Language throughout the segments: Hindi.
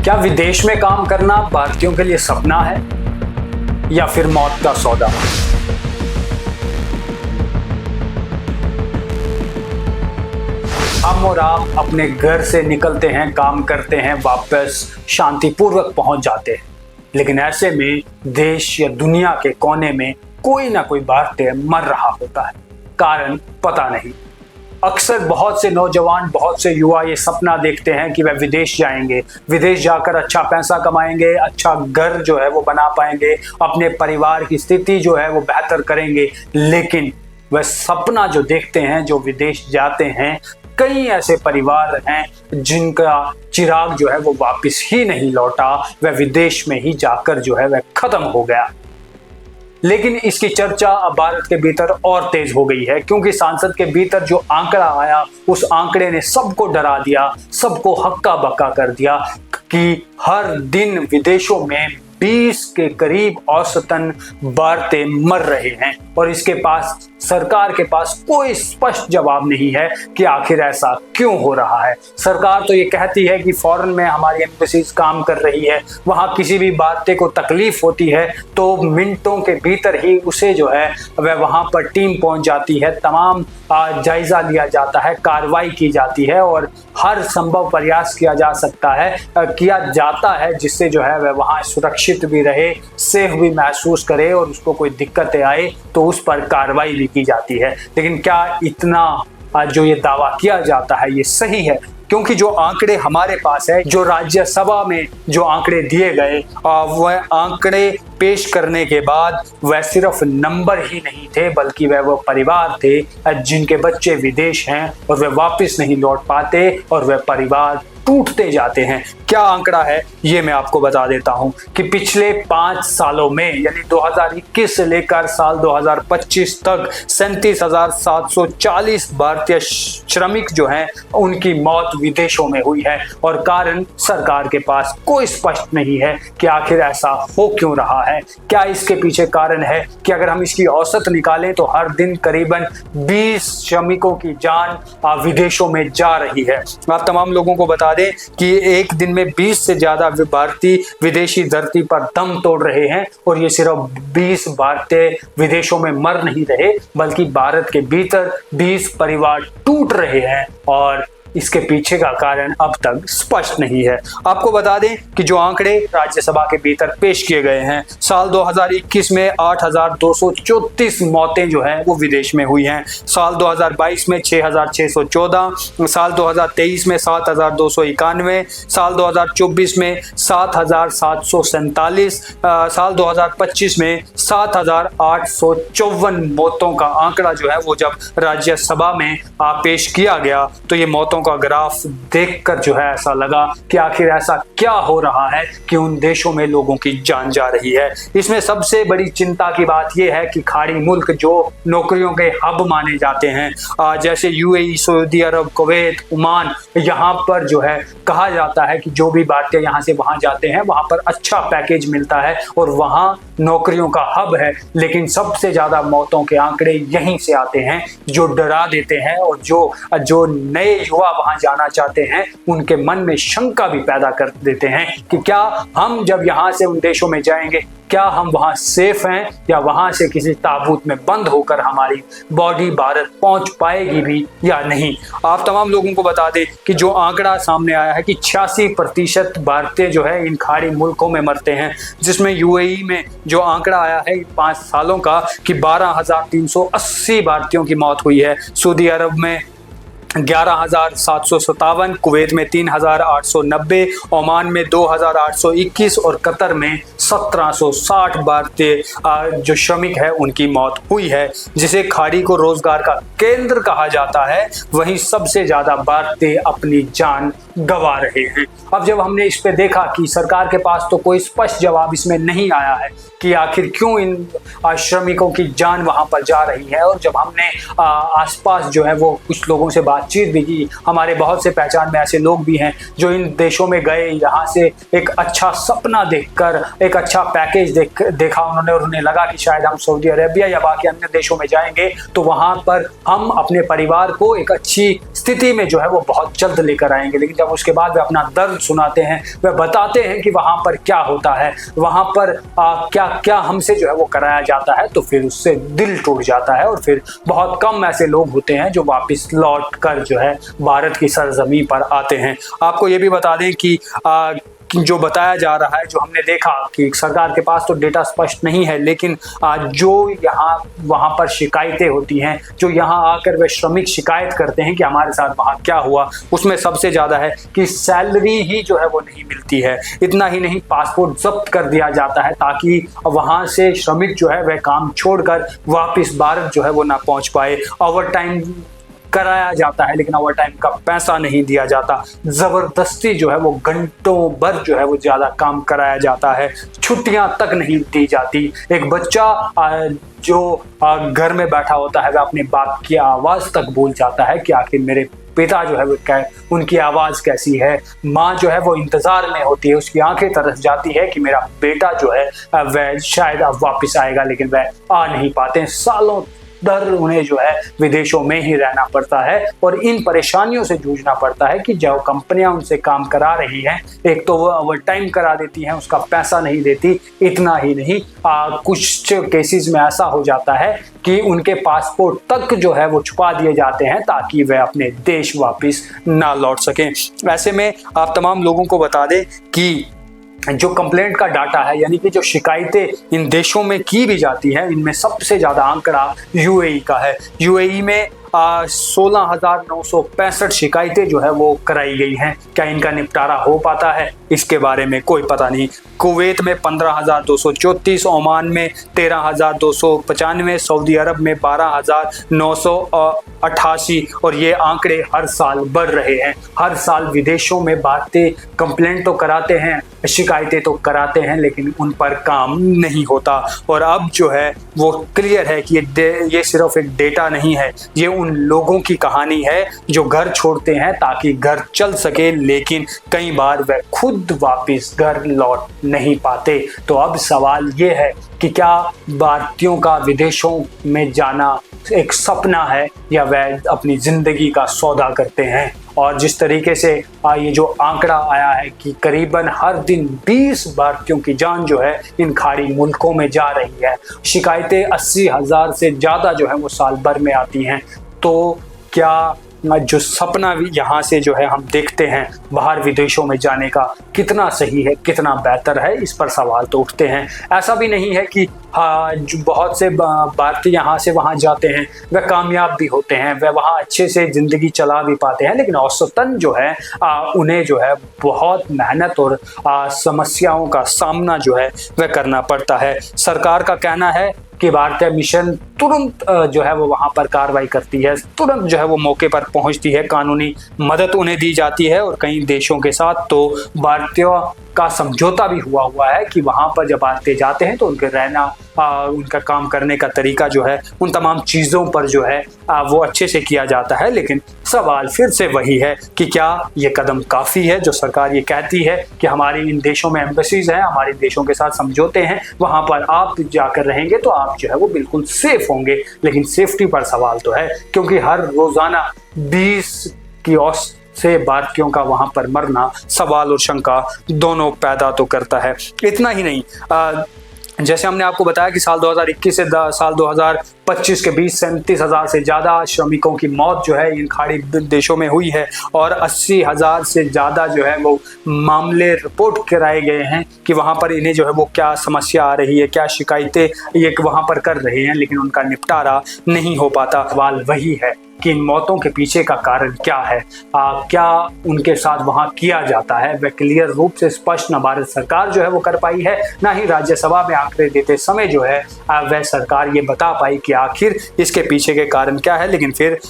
क्या विदेश में काम करना भारतीयों के लिए सपना है या फिर मौत का सौदा? हम और आप अपने घर से निकलते हैं, काम करते हैं, वापस शांतिपूर्वक पहुंच जाते हैं, लेकिन ऐसे में देश या दुनिया के कोने में कोई ना कोई भारतीय मर रहा होता है। कारण पता नहीं। अक्सर बहुत से नौजवान, बहुत से युवा ये सपना देखते हैं कि वह विदेश जाएंगे, विदेश जाकर अच्छा पैसा कमाएंगे, अच्छा घर जो है वो बना पाएंगे, अपने परिवार की स्थिति जो है वो बेहतर करेंगे। लेकिन वह सपना जो देखते हैं, जो विदेश जाते हैं, कई ऐसे परिवार हैं जिनका चिराग जो है वो वापस ही नहीं लौटा, वह विदेश में ही जाकर जो है वह खत्म हो गया। लेकिन इसकी चर्चा अब भारत के भीतर और तेज हो गई है, क्योंकि संसद के भीतर जो आंकड़ा आया, उस आंकड़े ने सबको डरा दिया, सबको हक्का बक्का कर दिया कि हर दिन विदेशों में 20 के करीब औसतन भारतीय मर रहे हैं। और इसके पास, सरकार के पास कोई स्पष्ट जवाब नहीं है कि आखिर ऐसा क्यों हो रहा है। सरकार तो ये कहती है कि फॉरेन में हमारी एम्बेसीज काम कर रही है, वहाँ किसी भी भारतीय को तकलीफ होती है तो मिनटों के भीतर ही उसे जो है वह वहाँ पर टीम पहुँच जाती है, तमाम जायजा लिया जाता है, कार्रवाई की जाती है और हर संभव प्रयास किया जाता है जिससे जो है वह वहाँ सुरक्षित भी रहे, सेफ भी महसूस करे और उसको कोई दिक्कतें आए तो उस पर कार्रवाई भी की जाती है। लेकिन क्या इतना जो ये दावा किया जाता है ये सही है? क्योंकि जो आंकड़े हमारे पास है, जो राज्यसभा में जो आंकड़े दिए गए, वह आंकड़े पेश करने के बाद वह सिर्फ नंबर ही नहीं थे, बल्कि वह वो परिवार थे जिनके बच्चे विदेश हैं और वे वापस नहीं लौट पाते और वह परिवार टूटते जाते हैं। क्या आंकड़ा है ये मैं आपको बता देता हूं कि पिछले 5 सालों में, यानी 2021 से लेकर साल 2025 तक 37,740 भारतीय श्रमिक जो हैं उनकी मौत विदेशों में हुई है। और कारण सरकार के पास कोई स्पष्ट नहीं है कि आखिर ऐसा हो क्यों रहा है। क्या इसके पीछे कारण है कि अगर हम इसकी औसत निकालें तो हर दिन करीबन 20 श्रमिकों की जान विदेशों में जा रही है। आप तमाम लोगों को बता दें कि एक दिन में 20 से ज्यादा भारतीय विदेशी धरती पर दम तोड़ रहे हैं और ये सिर्फ 20 भारतीय विदेशों में मर नहीं रहे, बल्कि भारत के भीतर 20 परिवार टूट रहे हैं और इसके पीछे का कारण अब तक स्पष्ट नहीं है। आपको बता दें कि जो आंकड़े राज्यसभा के भीतर पेश किए गए हैं, साल 2021 में 8,234 मौतें जो हैं वो विदेश में हुई हैं, साल 2022 में 6,614, साल 2023 में 7,291, साल 2024 में 7,747, साल 2025 में 7,854 मौतों का आंकड़ा जो है वो जब राज्यसभा में पेश किया गया तो ये मौतों का ग्राफ देखकर जो है ऐसा लगा कि आखिर ऐसा क्या हो रहा है कि उन देशों में लोगों की जान जा रही है। इसमें सबसे बड़ी चिंता की बात यह है कि खाड़ी मुल्क जो नौकरियों के हब माने जाते हैं, जैसे यूएई, सऊदी अरब, कुवैत, ओमान, यहाँ पर जो है कहा जाता है कि जो भी भारतीय यहाँ से वहाँ जाते हैं वहाँ पर अच्छा पैकेज मिलता है और वहाँ नौकरियों का हब है। लेकिन सबसे ज्यादा मौतों के आंकड़े यहीं से आते हैं जो डरा देते हैं और जो नए युवा वहां जाना चाहते हैं उनके मन में शंका भी पैदा कर देते हैं कि क्या हम जब यहां से उन देशों में जाएंगे, क्या हम वहां सेफ हैं या वहां से किसी ताबूत में बंद होकर हमारी बॉडी भारत पहुंच पाएगी भी या नहीं। आप तमाम लोगों को बता दें कि जो आंकड़ा सामने आया है कि 86% भारतीय जो है इन खाड़ी मुल्कों में मरते हैं, जिसमें यूएई में जो आंकड़ा आया है 5 सालों का कि 12,380 भारतीयों की मौत हुई है, सऊदी अरब में 11,757, कुवैत में 3,890, ओमान में 2,821 और कतर में 1,760 भारतीय जो श्रमिक है उनकी मौत हुई है। जिसे खाड़ी को रोजगार का केंद्र कहा जाता है, वहीं सबसे ज्यादा भारतीय अपनी जान गंवा रहे हैं। अब जब हमने इस पे देखा कि सरकार के पास तो कोई स्पष्ट जवाब इसमें नहीं आया है कि आखिर क्यों इन श्रमिकों की जान वहां पर जा रही है, और जब हमने आसपास जो है वो कुछ लोगों से बातचीत भी की, हमारे बहुत से पहचान में ऐसे लोग भी हैं जो इन देशों में गए, यहाँ से एक अच्छा सपना देखकर, एक अच्छा पैकेज देखा उन्होंने और उन्हें लगा कि शायद हम सऊदी अरेबिया या बाकी अन्य देशों में जाएंगे तो वहां पर हम अपने परिवार को एक अच्छी स्थिति में जो है वो बहुत जल्द लेकर आएंगे। लेकिन जब उसके बाद वे अपना दर्द सुनाते हैं, वे बताते हैं कि वहाँ पर क्या होता है, वहाँ पर क्या क्या हमसे जो है वो कराया जाता है, तो फिर उससे दिल टूट जाता है। और फिर बहुत कम ऐसे लोग होते हैं जो वापस लौट कर जो है भारत की सरजमीं पर आते हैं। आपको ये भी बता दें कि जो बताया जा रहा है, जो हमने देखा कि सरकार के पास तो डेटा स्पष्ट नहीं है, लेकिन जो यहाँ वहाँ पर शिकायतें होती हैं, जो यहाँ आकर वे श्रमिक शिकायत करते हैं कि हमारे साथ वहाँ क्या हुआ, उसमें सबसे ज़्यादा है कि सैलरी ही जो है वो नहीं मिलती है। इतना ही नहीं, पासपोर्ट जब्त कर दिया जाता है ताकि वहाँ से श्रमिक जो है वह काम छोड़कर वापस भारत जो है वो ना पहुँच पाए। ओवर टाइम कराया जाता है लेकिन ओवर टाइम का पैसा नहीं दिया जाता। ज़बरदस्ती जो है वो घंटों भर जो है वो ज़्यादा काम कराया जाता है, छुट्टियां तक नहीं दी जाती। एक बच्चा जो घर में बैठा होता है वह अपने बाप की आवाज़ तक भूल जाता है कि आखिर मेरे पिता जो है वो क्या, उनकी आवाज़ कैसी है। माँ जो है वो इंतज़ार में होती है, उसकी आंखें तरस जाती है कि मेरा बेटा जो है वह शायद अब वापस आएगा, लेकिन वह आ नहीं पाते। सालों दर उन्हें जो है विदेशों में ही रहना पड़ता है और इन परेशानियों से जूझना पड़ता है कि जो कंपनियां उनसे काम करा रही हैं, एक तो वो ओवर टाइम करा देती हैं, उसका पैसा नहीं देती। इतना ही नहीं, कुछ केसेस में ऐसा हो जाता है कि उनके पासपोर्ट तक जो है वो छुपा दिए जाते हैं ताकि वे अपने देश वापस ना लौट सकें। ऐसे में आप तमाम लोगों को बता दें कि जो कंप्लेंट का डाटा है, यानी कि जो शिकायतें इन देशों में की भी जाती हैं, इनमें सबसे ज़्यादा आंकड़ा यूएई का है। यूएई में 16,965 शिकायतें जो है वो कराई गई हैं। क्या इनका निपटारा हो पाता है, इसके बारे में कोई पता नहीं। कुवैत में 15,234, ओमान में 13,295, सऊदी अरब में 12,988 और ये आंकड़े हर साल बढ़ रहे हैं। हर साल विदेशों में भारतीय कंप्लेंट तो कराते हैं, शिकायतें तो कराते हैं, लेकिन उन पर काम नहीं होता। और अब जो है वो क्लियर है कि ये सिर्फ एक डेटा नहीं है, ये उन लोगों की कहानी है जो घर छोड़ते हैं ताकि घर चल सके, लेकिन कई बार वह खुद वापस घर लौट नहीं पाते। तो अब सवाल ये है कि क्या भारतीयों का विदेशों में जाना एक सपना है या वह अपनी जिंदगी का सौदा करते हैं। और जिस तरीके से ये जो आंकड़ा आया है कि करीबन हर दिन 20 भारतीयों की जान जो है इन खाड़ी मुल्कों में जा रही है, शिकायतें 80,000 से ज़्यादा जो है वो साल भर में आती हैं, तो क्या जो सपना भी यहाँ से जो है हम देखते हैं बाहर विदेशों में जाने का, कितना सही है, कितना बेहतर है, इस पर सवाल तो उठते हैं। ऐसा भी नहीं है कि जो बहुत से भारतीय यहाँ से वहाँ जाते हैं वह कामयाब भी होते हैं, वह वहाँ अच्छे से ज़िंदगी चला भी पाते हैं, लेकिन औसतन जो है उन्हें जो है बहुत मेहनत और समस्याओं का सामना जो है वह करना पड़ता है। सरकार का कहना है कि भारतीय मिशन तुरंत जो है वो वहाँ पर कार्रवाई करती है, तुरंत जो है वो मौके पर पहुँचती है, कानूनी मदद उन्हें दी जाती है। और कई देशों के साथ तो भारतीयों का समझौता भी हुआ है कि वहाँ पर जब भारतीय जाते हैं तो उनके रहना, उनका काम करने का तरीका जो है, उन तमाम चीज़ों पर जो है वो अच्छे से किया जाता है। लेकिन सवाल फिर से वही है कि क्या ये कदम काफ़ी है? जो सरकार ये कहती है कि हमारी इन देशों में एम्बेसीज हैं, हमारे देशों के साथ समझौते हैं, वहाँ पर आप जाकर रहेंगे तो आप जो है वो बिल्कुल सेफ होंगे, लेकिन सेफ्टी पर सवाल तो है, क्योंकि हर रोज़ाना 20 की औसत से भारतीयों का वहां पर मरना सवाल और शंका दोनों पैदा तो करता है। इतना ही नहीं, जैसे हमने आपको बताया कि साल 2021 से साल 2025 के बीच 37,000 से ज़्यादा श्रमिकों की मौत जो है इन खाड़ी देशों में हुई है और 80,000 से ज़्यादा जो है वो मामले रिपोर्ट कराए गए हैं कि वहाँ पर इन्हें जो है वो क्या समस्या आ रही है, क्या शिकायतें ये वहाँ पर कर रहे हैं, लेकिन उनका निपटारा नहीं हो पाता। सवाल वही है कि इन मौतों के पीछे का कारण क्या है, क्या उनके साथ वहाँ किया जाता है, वह क्लियर रूप से स्पष्ट न भारत सरकार जो है वो कर पाई है, ना ही राज्यसभा में आंकड़े देते समय जो है वह सरकार ये बता पाई कि आखिर इसके पीछे के कारण क्या है। लेकिन फिर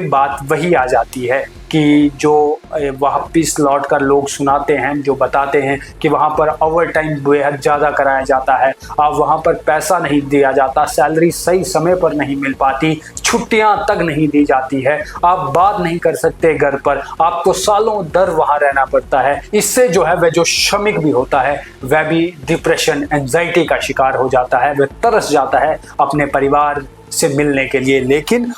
बात वही आ जाती है कि जो वापस लौट कर लोग सुनाते हैं, जो बताते हैं कि वहाँ पर ओवर टाइम बेहद ज़्यादा कराया जाता है, अब वहाँ पर पैसा नहीं दिया जाता, सैलरी सही समय पर नहीं मिल पाती, छुट्टियाँ तक नहीं दी जाती है, आप बात नहीं कर सकते घर पर, आपको सालों दर वहाँ रहना पड़ता है। इससे जो है वह जो श्रमिक भी होता है वह भी डिप्रेशन, एंजाइटी का शिकार हो जाता है, वह तरस जाता है अपने परिवार से मिलने के लिए। लेकिन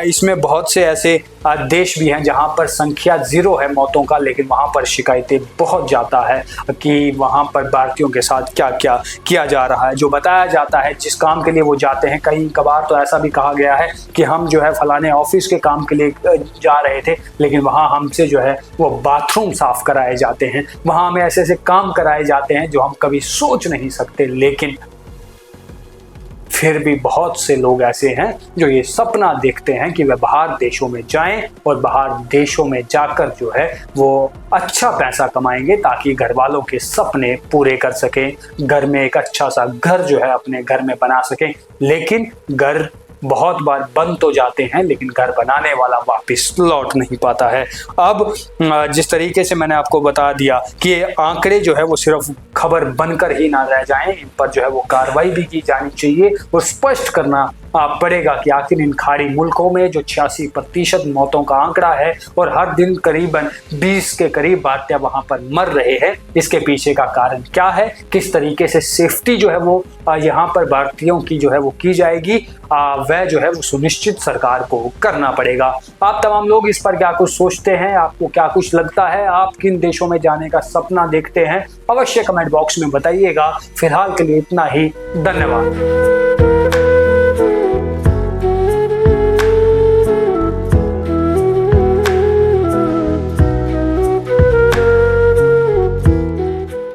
इसमें बहुत से ऐसे देश भी हैं जहां पर संख्या 0 है मौतों का, लेकिन वहां पर शिकायतें बहुत ज़्यादा है कि वहां पर भारतीयों के साथ क्या क्या किया जा रहा है। जो बताया जाता है जिस काम के लिए वो जाते हैं, कई कबार तो ऐसा भी कहा गया है कि हम जो है फलाने ऑफिस के काम के लिए जा रहे थे, लेकिन वहाँ हमसे जो है वो बाथरूम साफ कराए जाते हैं, वहाँ हमें ऐसे ऐसे काम कराए जाते हैं जो हम कभी सोच नहीं सकते। लेकिन फिर भी बहुत से लोग ऐसे हैं जो ये सपना देखते हैं कि वे बाहर देशों में जाएं और बाहर देशों में जाकर जो है वो अच्छा पैसा कमाएंगे ताकि घर वालों के सपने पूरे कर सकें, घर में एक अच्छा सा घर जो है अपने घर में बना सकें। लेकिन घर बहुत बार बन तो जाते हैं, लेकिन घर बनाने वाला वापस लौट नहीं पाता है। अब जिस तरीके से मैंने आपको बता दिया कि ये आंकड़े जो है वो सिर्फ खबर बनकर ही ना रह जाएं, इन पर जो है वो कार्रवाई भी की जानी चाहिए और स्पष्ट करना पड़ेगा कि आखिर इन खाड़ी मुल्कों में जो 86% मौतों का आंकड़ा है और हर दिन करीबन 20 के करीब भारतीय वहां पर मर रहे हैं, इसके पीछे का कारण क्या है, किस तरीके से सेफ्टी जो है वो यहाँ पर भारतीयों की जो है वो की जाएगी, वह जो है वो सुनिश्चित सरकार को करना पड़ेगा। आप तमाम लोग इस पर क्या कुछ सोचते हैं, आपको क्या कुछ लगता है, आप किन देशों में जाने का सपना देखते हैं, अवश्य कमेंट बॉक्स में बताइएगा। फिलहाल के लिए इतना ही, धन्यवाद।